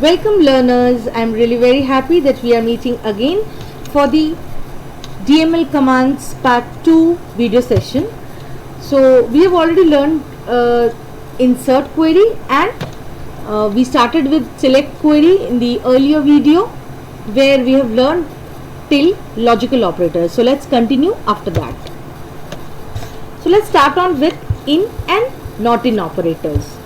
Welcome learners, I am really very happy that we are meeting again for the DML commands part 2 video session. So we have already learned insert query and we started with select query in the earlier video where we have learned till logical operators. So let's continue after that. So let's start on with in and not in operators.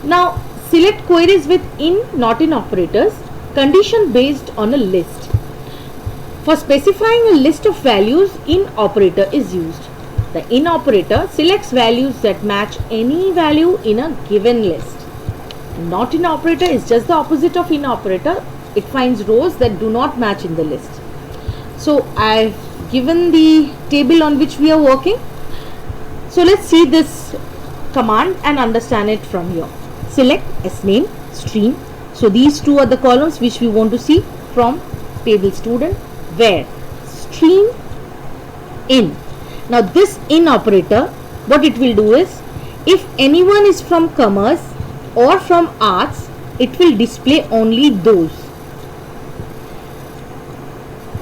Now select queries with in not in operators, condition based on a list. For specifying a list of values, in operator is used. The in operator selects values that match any value in a given list. Not in operator is just the opposite of in operator. It finds rows that do not match in the list. So I've given the table on which we are working. So let's see this command and understand it from here. Select sname, stream. So these two are the columns which we want to see from table student, where stream in. Now this in operator, what it will do is, if anyone is from commerce or from arts, it will display only those.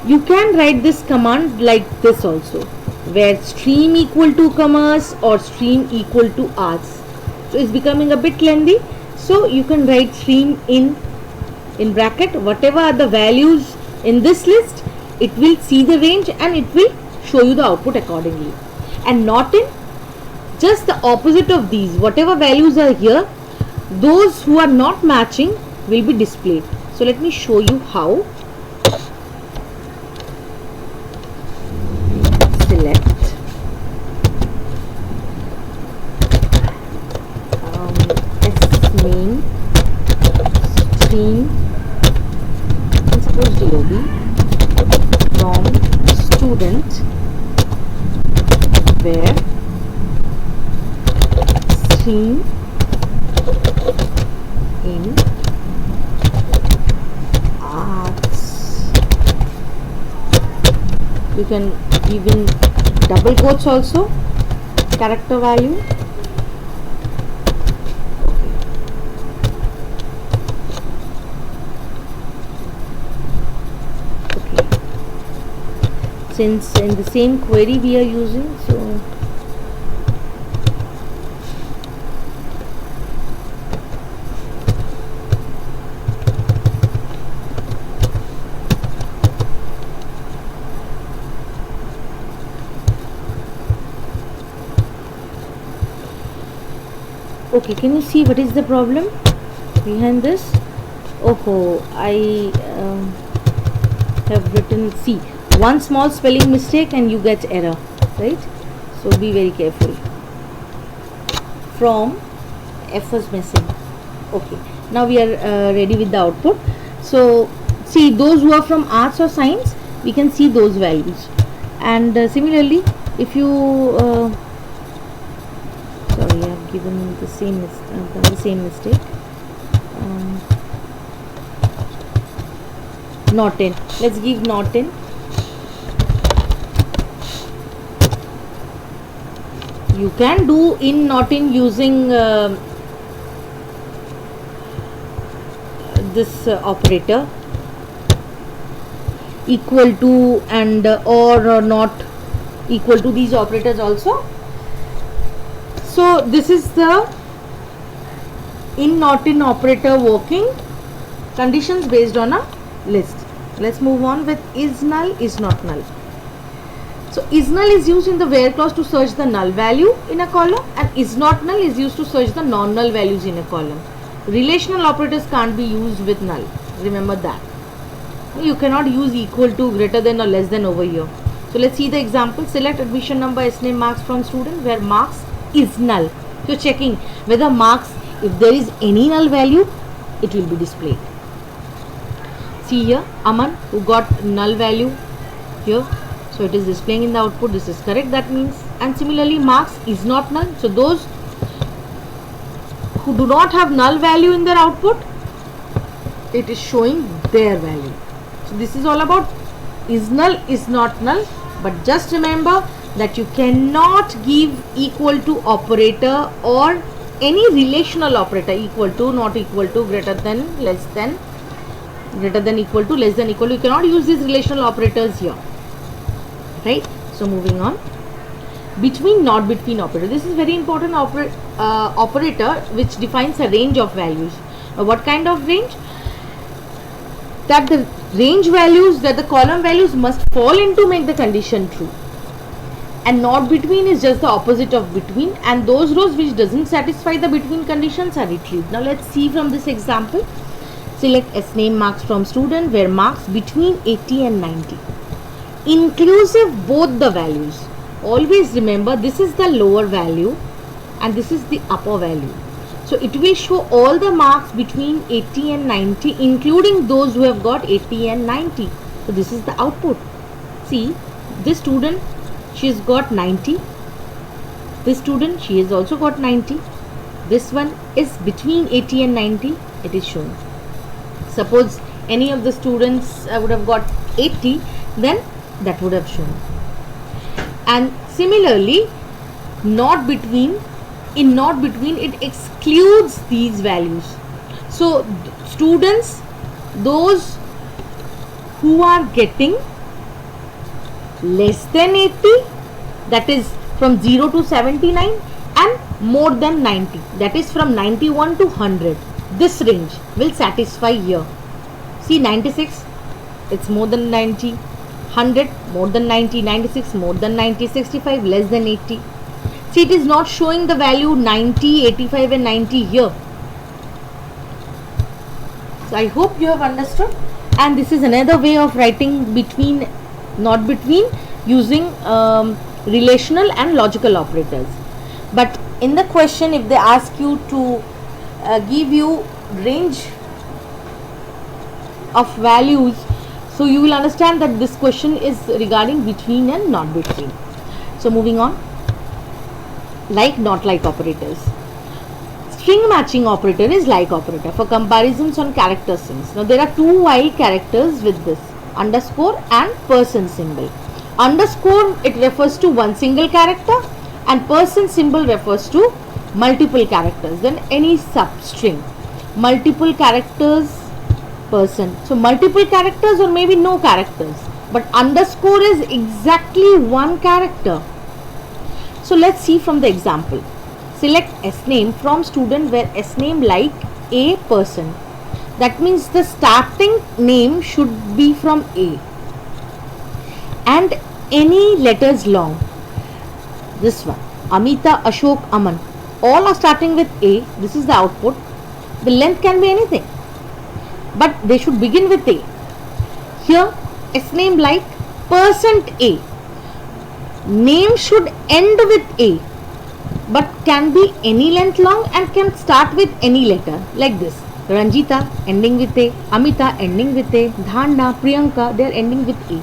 You can write this command like this also, where stream equal to commerce or stream equal to arts. So it's becoming a bit lengthy, so you can write stream in bracket whatever are the values in this list. It will see the range and it will show you the output accordingly. And not in, just the opposite of these, whatever values are here, those who are not matching will be displayed. So let me show you how. Select name, stream, and suppose DOB from student, where stream in arts. You can give in double quotes also, character value. Since in the same query we are using, so okay, can you see what is the problem behind this? Oh, I have written C. One small spelling mistake and you get error, right? So be very careful. From F was missing. Okay, now we are ready with the output. So see, those who are from arts or science, we can see those values. And similarly, if you sorry, I have given the same mistake. Not in. Let's give not in. You can do in not in using this operator, equal to and or not equal to, these operators also. So this is the in not in operator working, conditions based on a list. Let's move on with is null, is not null. So is null is used in the where clause to search the null value in a column, and is not null is used to search the non-null values in a column. Relational operators can't be used with null. Remember that. You cannot use equal to, greater than or less than over here. So let's see the example. Select admission number, sname, marks from student, where marks is null. So checking whether marks, if there is any null value, it will be displayed. See here, Aman, who got null value here. So it is displaying in the output. This is correct, that means. And similarly, marks is not null. So those who do not have null value in their output, it is showing their value. So this is all about is null, is not null. But just remember that you cannot give equal to operator or any relational operator, equal to, not equal to, greater than, less than, greater than, equal to, less than, equal to. You cannot use these relational operators here, right? So moving on, between, not between operator. This is very important operator which defines a range of values. What kind of range? That the range values, that the column values must fall in to make the condition true. And not between is just the opposite of between, and those rows which doesn't satisfy the between conditions are retrieved. Now let's see from this example. Select SNAME marks from student where marks between 80 and 90. Inclusive both the values. Always remember, this is the lower value and this is the upper value. So it will show all the marks between 80 and 90, including those who have got 80 and 90. So this is the output. See, this student, she has got 90. This student, she has also got 90. This one is between 80 and 90. It is shown. Suppose any of the students would have got 80, then that would have shown. And similarly, not between, in not between, it excludes these values. So students, those who are getting less than 80, that is from 0 to 79, and more than 90, that is from 91 to 100, this range will satisfy here. See, 96, it's more than 90, 100 more than 90, 96 more than 90, 65 less than 80. See, it is not showing the value 90, 85 and 90 here. So I hope you have understood, and this is another way of writing between, not between, using relational and logical operators. But in the question, if they ask you to give you range of values, so you will understand that this question is regarding between and not between. So moving on, like, not like operators. String matching operator is like operator for comparisons on character strings. Now there are two while characters with this, underscore and person symbol. Underscore, it refers to one single character, and person symbol refers to multiple characters. Then any substring, multiple characters, person. So multiple characters or maybe no characters, but underscore is exactly one character. So let's see from the example. Select SNAME from student where SNAME like a person. That means the starting name should be from A, and any letters long. This one, Amita, Ashok, Aman, all are starting with A. This is the output. The length can be anything, but they should begin with A. Here, SNAME like %A. Name should end with A, but can be any length long and can start with any letter, like this. Ranjita ending with A, Amita ending with A, Dhana, Priyanka, they are ending with A.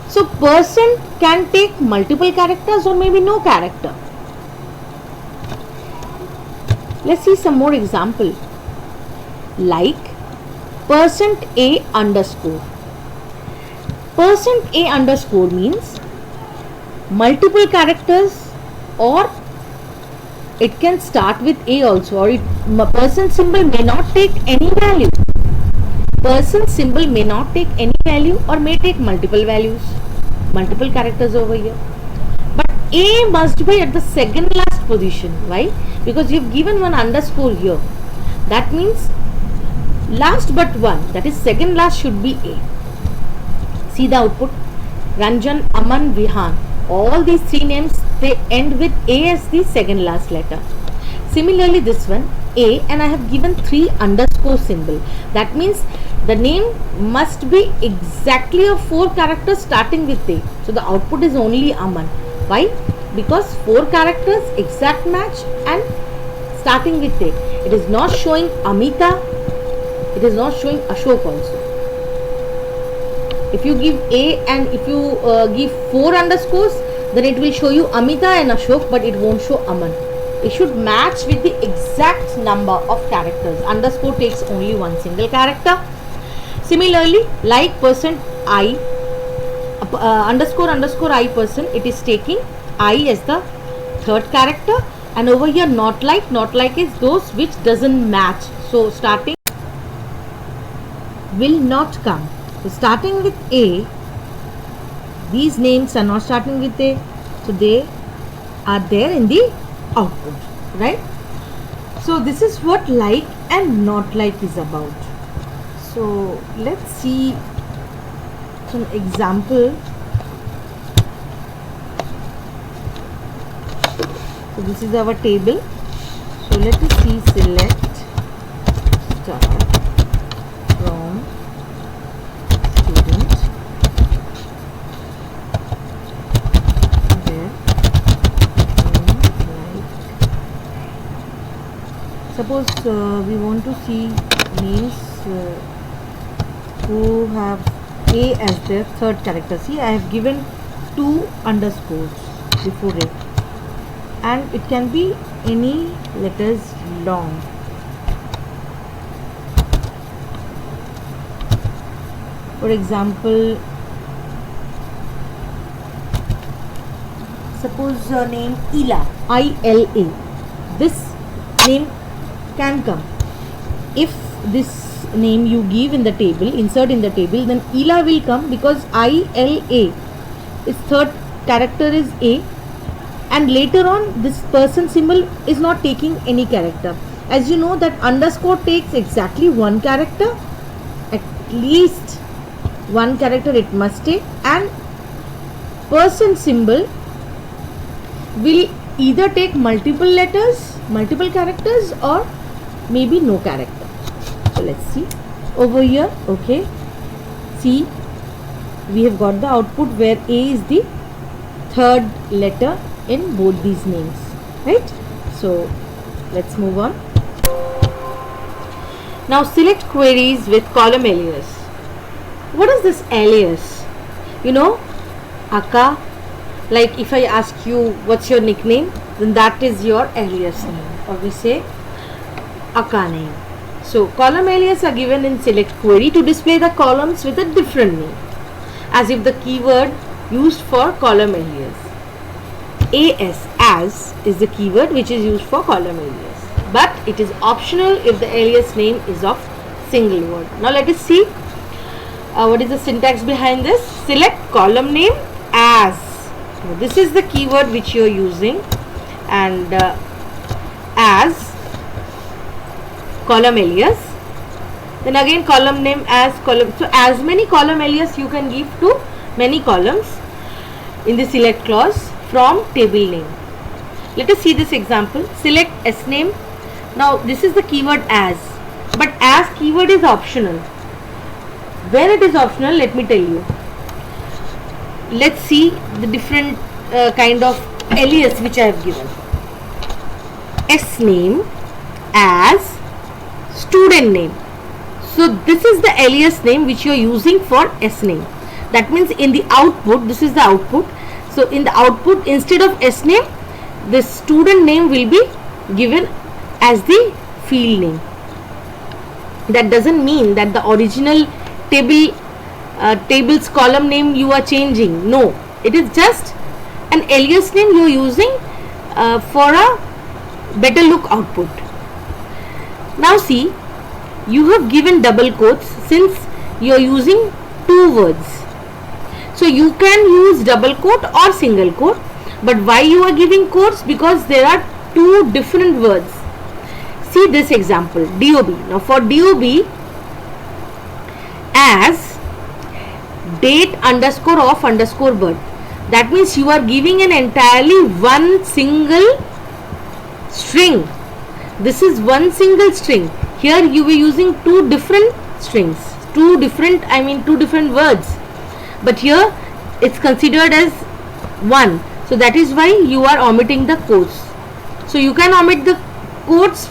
So person can take multiple characters or maybe no character. Let's see some more example. Like %A underscore. %A underscore means multiple characters, or it can start with A also, or person symbol may not take any value. Person symbol may not take any value or may take multiple values, multiple characters over here. But A must be at the second last position. Why? Because you have given one underscore here. That means last but one, that is second last, should be A. See the output. Ranjan, Aman, Vihan. All these three names, they end with A as the second last letter. Similarly, this one, A, and I have given 3 underscore symbol. That means the name must be exactly of 4 characters starting with A. So the output is only Aman. Why? Because 4 characters, exact match, and starting with A. It is not showing Amita, it is not showing Ashok also. If you give A and if you give 4 underscores, then it will show you Amita and Ashok, but it won't show Aman. It should match with the exact number of characters. Underscore takes only one single character. Similarly, like %I, underscore I person, it is taking I as the third character, and over here not like is those which doesn't match. So starting will not come. So starting with A, these names are not starting with A, so they are there in the output, right? So this is what like and not like is about. So let's see some example. So this is our table. So let us see, select star from student there. Suppose we want to see names who have A as their third character. See, I have given 2 underscores before it, and it can be any letters long. For example, suppose name Ila, I-L-A. This name can come. If this name you give in the table, insert in the table, then Ila will come because I-L-A, its third character is A, and later on this person symbol is not taking any character. As you know that underscore takes exactly 1 character, at least 1 character it must take, and person symbol will either take multiple letters, multiple characters, or maybe no character. So let's see over here. Okay, see, we have got the output where A is the third letter in both these names, right? So let's move on. Now select queries with column alias. What is this alias? You know, Akka, like if I ask you what's your nickname, then that is your alias name, or we say Akka name. So column alias are given in select query to display the columns with a different name, as if the keyword used for column alias. As is the keyword which is used for column alias, but it is optional if the alias name is of single word. Now let us see what is the syntax behind this. Select column name as. Now, this is the keyword which you are using, and as column alias, then again column name as column. So as many column alias you can give to many columns in the select clause from table name. Let us see this example. Select S name. Now this is the keyword as, but as keyword is optional. Where it is optional, let me tell you. Let's see the different kind of alias which I have given. S name as student name. So this is the alias name which you are using for S name. That means in the output, this is the output. So in the output, instead of S name, the student name will be given as the field name. That doesn't mean that the original table's column name you are changing. No, it is just an alias name you are using for a better look output. Now see, you have given double quotes since you are using 2 words. So you can use double quote or single quote, but why you are giving quotes? Because there are 2 different words. See this example, DOB. Now for DOB, as date underscore of underscore birth. That means you are giving an entirely one single string. This is one single string. Here you were using 2 different strings, 2 different words, but here it's considered as one. So that is why you are omitting the quotes. So you can omit the quotes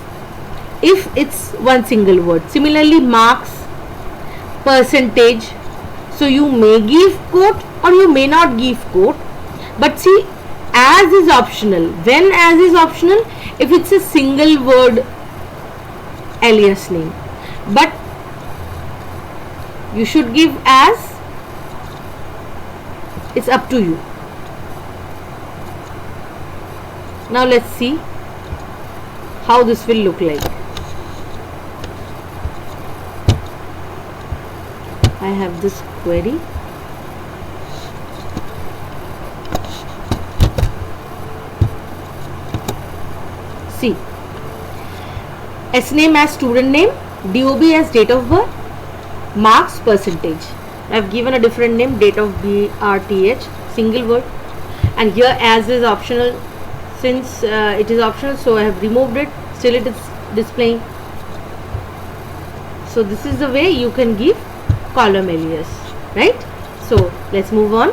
if it's one single word. Similarly, marks, percentage. So you may give quote or you may not give quote. But see, as is optional. When as is optional? If it's a single word alias name. But you should give as. It's up to you. Now let's see how this will look like. I have this query. See, S name as student name, DOB as date of birth, marks percentage. I have given a different name, date of BRTH, single word, and here as is optional. Since it is optional, so I have removed it. Still it is displaying. So this is the way you can give column alias, right? So let's move on.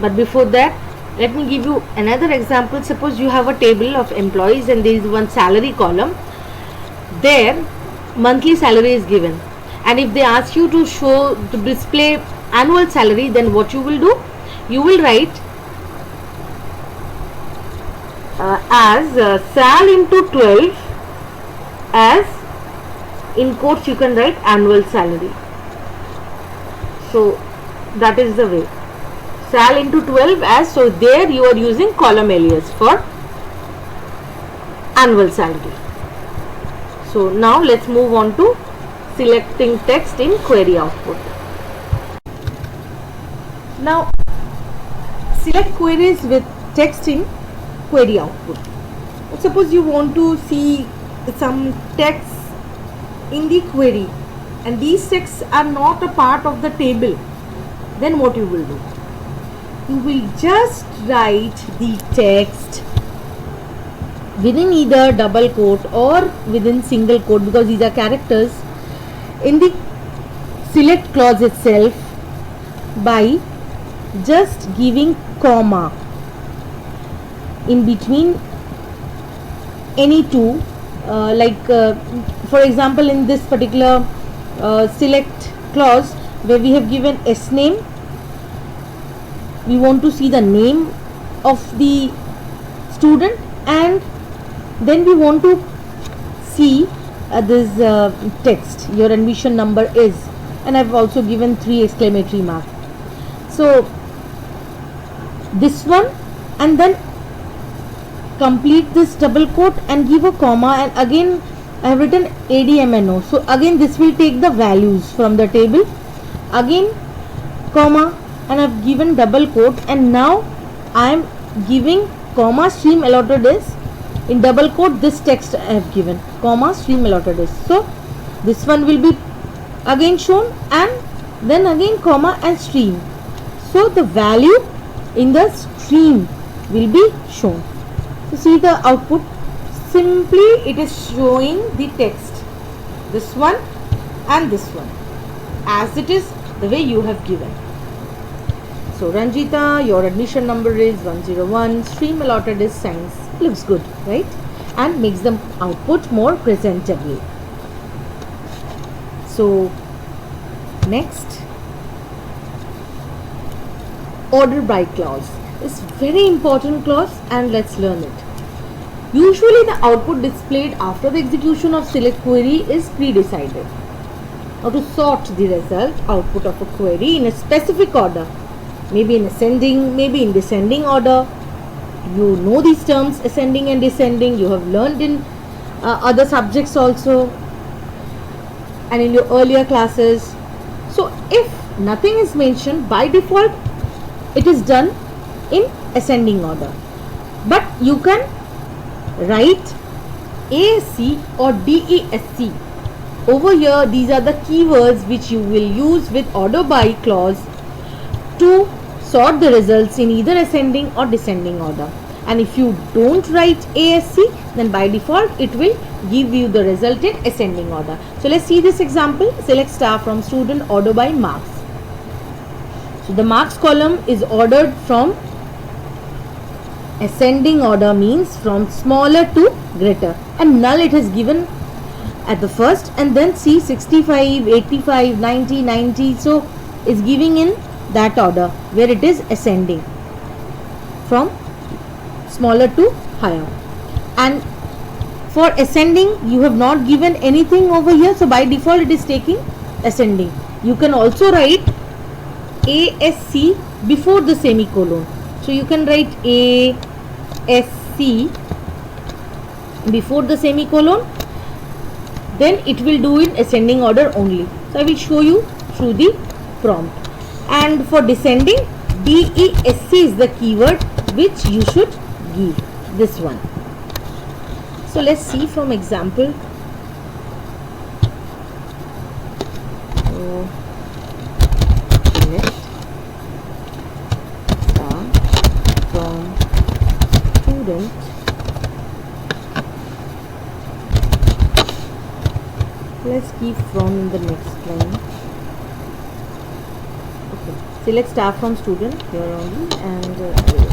But before that, let me give you another example. Suppose you have a table of employees and there is one salary column. There monthly salary is given, and if they ask you to display annual salary, then what you will do? You will write as sal into 12, as in quotes you can write annual salary. So that is the way, sal into 12 as, so there you are using column alias for annual salary. So now let's move on to selecting text in query output. Now select queries with text in query output. Suppose you want to see some text in the query and these texts are not a part of the table, then what you will do? You will just write the text within either double quote or within single quote, because these are characters, in the select clause itself by just giving comma in between any two, for example in this particular select clause where we have given S name, we want to see the name of the student, and then we want to see this text, your admission number is, and I've also given 3 exclamatory marks. So this one, and then complete this double quote and give a comma, and again I have written ADMNO. So again this will take the values from the table, again comma, and I have given double quote, and now I am giving comma stream allotted is, in double quote this text I have given comma stream allotted is. So this one will be again shown, and then again comma and stream. So the value in the stream will be shown. So see the output, simply it is showing the text, this one and this one, as it is the way you have given. So Ranjita, your admission number is 101, stream allotted is science. Looks good, right? And makes the output more presentable. So next, order by clause is very important clause, and let's learn it. Usually the output displayed after the execution of select query is pre-decided. Now to sort the result output of a query in a specific order, maybe in ascending, maybe in descending order. You know these terms, ascending and descending, you have learned in other subjects also and in your earlier classes. So if nothing is mentioned, by default it is done in ascending order, but you can write ASC or DESC over here. These are the keywords which you will use with order by clause to sort the results in either ascending or descending order. And if you don't write ASC, then by default it will give you the result in ascending order. So let's see this example. Select star from student, order by marks. So the marks column is ordered from ascending order, means from smaller to greater, and null it has given at the first, and then see 65, 85, 90, 90. So it's giving in that order where it is ascending from smaller to higher. And for ascending you have not given anything over here, so by default it is taking ascending. You can also write ASC before the semicolon, so you can write ASC before the semicolon, then it will do in ascending order only. So I will show you through the prompt. And for descending, DESC is the keyword which you should give, this one. So let's see from example. So let's start from student. Let's keep from in the next line. Okay, so let's start from student here only, and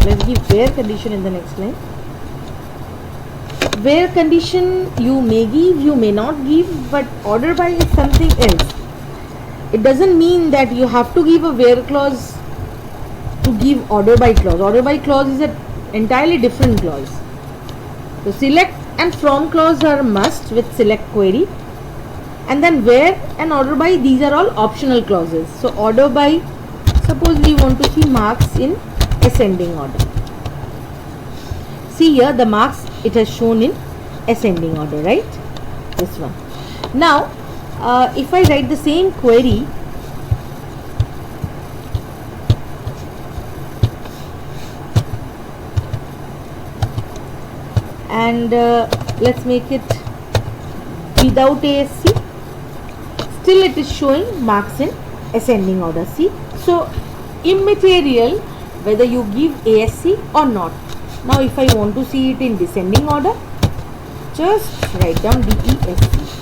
let's give where condition in the next line. Where condition you may give, you may not give, but order by is something else. It doesn't mean that you have to give a where clause to give order by clause. Order by clause is an entirely different clause. So select and from clause are a must with select query, and then where and order by, these are all optional clauses. So order by, suppose we want to see marks in ascending order. See here the marks it has shown in ascending order, right? This one. Now if I write the same query, and let's make it without ASC, still it is showing marks in ascending order. See, so immaterial whether you give ASC or not. Now if I want to see it in descending order, just write down DESC.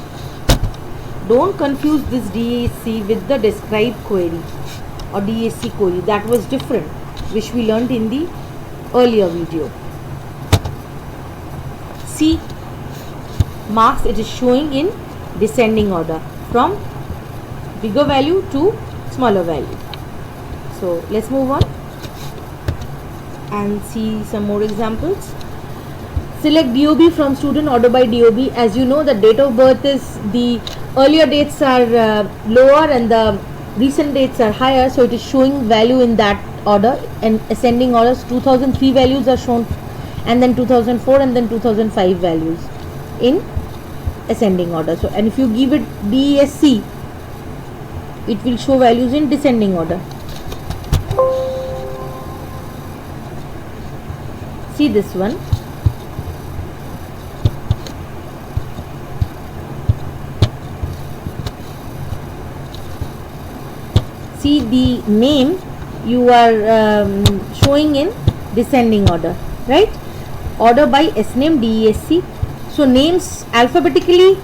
Don't confuse this DESC with the describe query or DESC query. That was different, which we learned in the earlier video. See, marks it is showing in descending order from bigger value to smaller value. So let's move on and see some more examples. Select DOB from student, order by DOB. As you know, the date of birth is, the earlier dates are lower and the recent dates are higher, so it is showing value in that order, and ascending orders. 2003 values are shown, and then 2004 and then 2005 values in ascending order. So, and if you give it DESC, it will show values in descending order. See this one. See the name you are showing in descending order, right? Order by S name DESC. So names alphabetically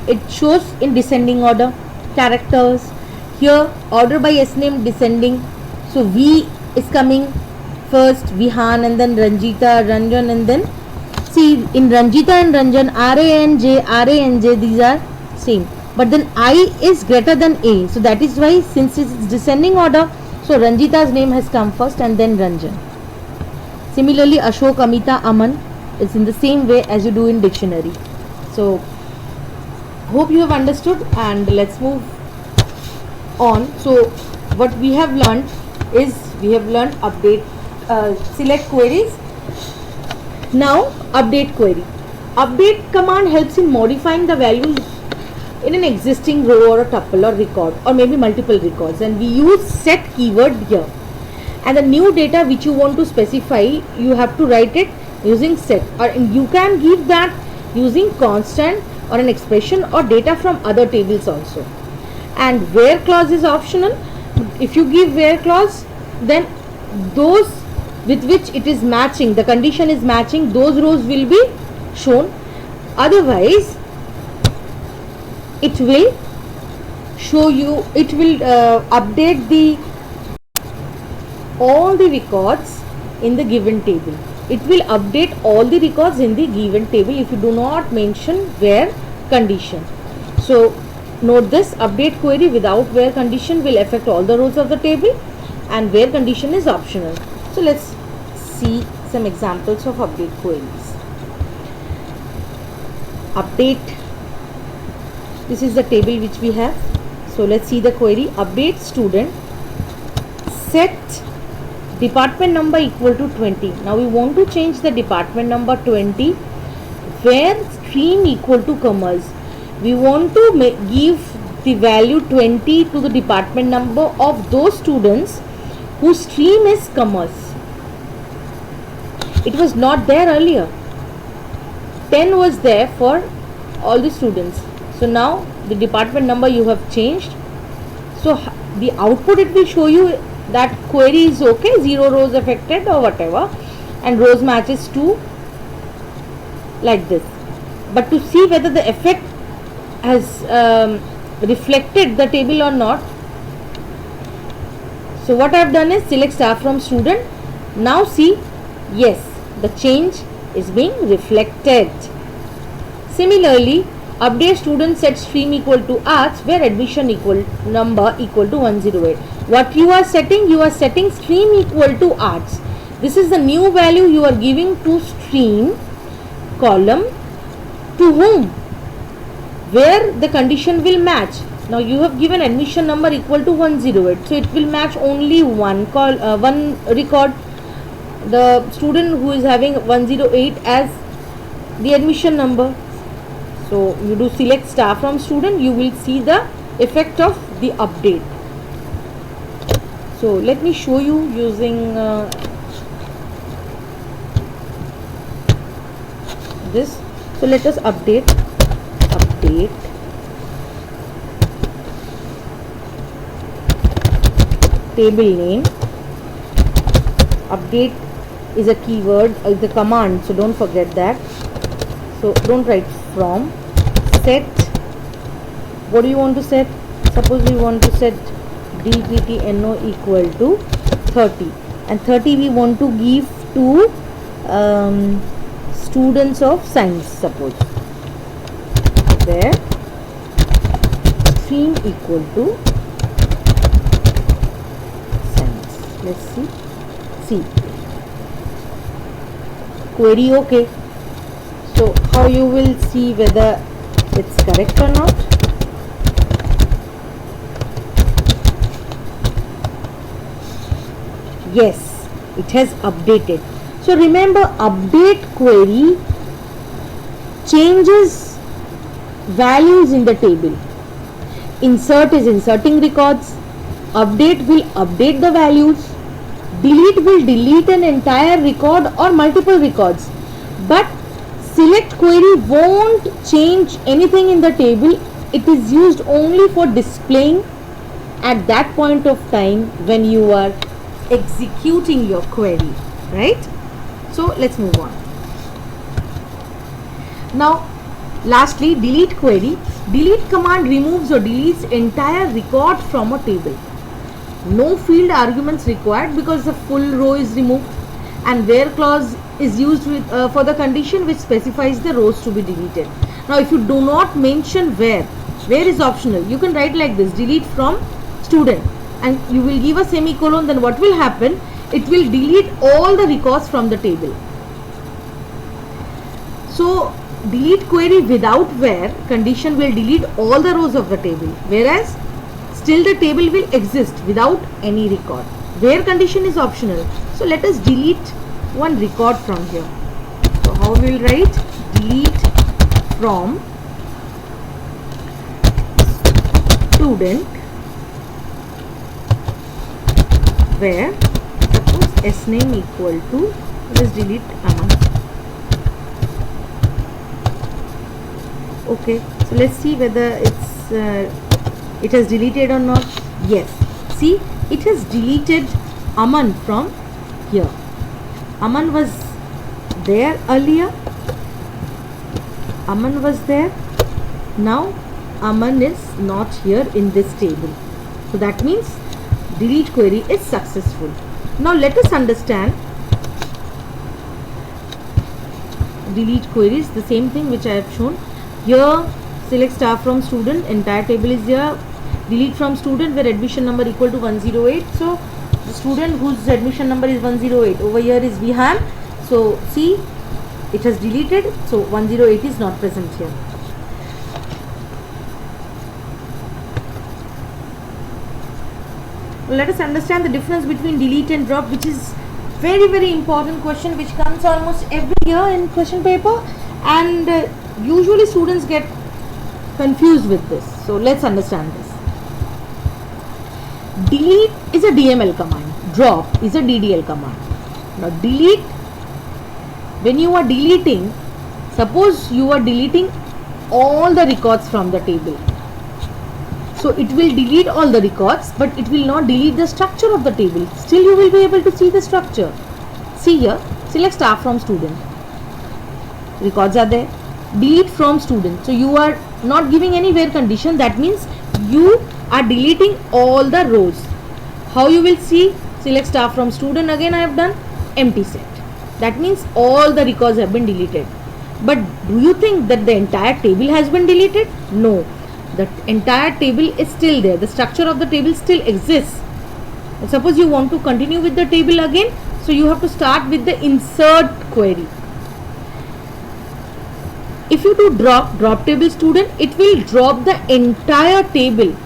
it shows in descending order. Characters here, order by S name descending. So V is coming first, Vihan, and then Ranjita, Ranjan, and then see in Ranjita and Ranjan, RANJ, these are same, but then I is greater than A, so that is why, since it is descending order, so Ranjita's name has come first and then Ranjan. Similarly, Ashok, Amita, Aman is in the same way as you do in dictionary. So hope you have understood, and let's move on. So what we have learned is, we have learned update, select queries. Now update query. Update command helps in modifying the values in an existing row or a tuple or record, or maybe multiple records, and we use set keyword here. And the new data which you want to specify, you have to write it using set, or you can give that using constant or an expression or data from other tables also. And where clause is optional. If you give where clause, then those with which it is matching, the condition is matching, those rows will be shown. Otherwise it will show you, it will update the all the records in the given table. It will update all the records in the given table if you do not mention where condition. So note this, update query without where condition will affect all the rows of the table, and where condition is optional. So let's see some examples of update queries. Update, this is the table which we have. So let's see the query. Update student, set department number equal to 20. Now we want to change the department number 20 where stream equal to commerce. We want to give the value 20 to the department number of those students whose stream is commerce. It was not there earlier. 10 was there for all the students. So now the department number you have changed. So the output it will show you that query is okay, 0 rows affected or whatever, and rows matches to like this. But to see whether the effect has reflected the table or not, so what I have done is select star from student. Now see, yes, the change is being reflected. Similarly, update student set stream equal to arts where admission equal number equal to 108. What you are setting stream equal to arts. This is the new value you are giving to stream column to whom, where the condition will match. Now you have given admission number equal to 108, so it will match only one record, the student who is having 108 as the admission number. So you do select star from student, you will see the effect of the update. So let me show you using this. So let us update table name. Update is a keyword, the command, so don't forget that. So don't write from. Set, what do you want to set? Suppose we want to set dptno equal to 30, and 30 we want to give to students of science, suppose, where stream equal to science. Let's see query okay. So how you will see whether it's correct or not? Yes, it has updated. So remember, update query changes values in the table. Insert is inserting records. Update will update the values. Delete will delete an entire record or multiple records. But select query won't change anything in the table. It is used only for displaying at that point of time when you are executing your query, right? So let's move on. Now lastly, delete query. Delete command removes or deletes entire record from a table. No field arguments required because the full row is removed, and where clause is used with, for the condition which specifies the rows to be deleted. Now if you do not mention where is optional, you can write like this: delete from student, and you will give a semicolon. Then what will happen? It will delete all the records from the table. So delete query without where condition will delete all the rows of the table, whereas still the table will exist without any record. Where condition is optional. So let us delete one record from here. So how we will write? Delete from student where suppose s name equal to, let's delete Aman. Okay, so let's see whether it has deleted or not. Yes, see, it has deleted Aman from here. Aman was there earlier. Aman was there. Now Aman is not here in this table. So that means delete query is successful. Now let us understand delete queries, the same thing which I have shown. Here select star from student, entire table is here. Delete from student where admission number equal to 108. So the student whose admission number is 108, over here is Vihan. So see, it has deleted, so 108 is not present here. Let us understand the difference between delete and drop, which is very important question which comes almost every year in question paper, and usually students get confused with this. So let's understand this. Delete is a DML command, drop is a DDL command. Now delete, when you are deleting, suppose you are deleting all the records from the table. So it will delete all the records, but it will not delete the structure of the table. Still you will be able to see the structure. See here, select staff from student. Records are there. Delete from student. So you are not giving any where condition. That means you are deleting all the rows. How you will see? Select staff from student. Again I have done empty set. That means all the records have been deleted. But do you think that the entire table has been deleted? No. The entire table is still there. The structure of the table still exists. And suppose you want to continue with the table again. So you have to start with the insert query. If you do drop table student, it will drop the entire table.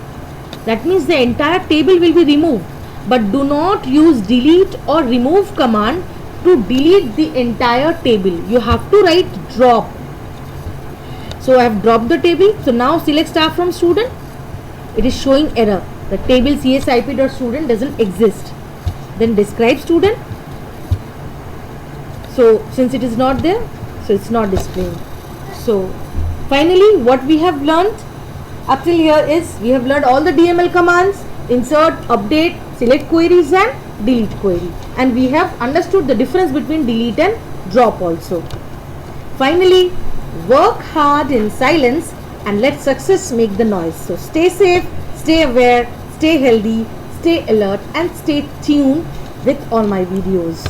That means the entire table will be removed. But do not use delete or remove command to delete the entire table. You have to write drop. So I have dropped the table. So now select staff from student. It is showing error. The table csip.student doesn't exist. Then describe student. So since it is not there, so it's not displaying. So finally what we have learned up till here is we have learned all the DML commands: insert, update, select queries and delete query. And we have understood the difference between delete and drop also. Finally, work hard in silence and let success make the noise. So stay safe, stay aware, stay healthy, stay alert and stay tuned with all my videos.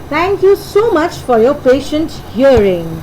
Thank you so much for your patient hearing.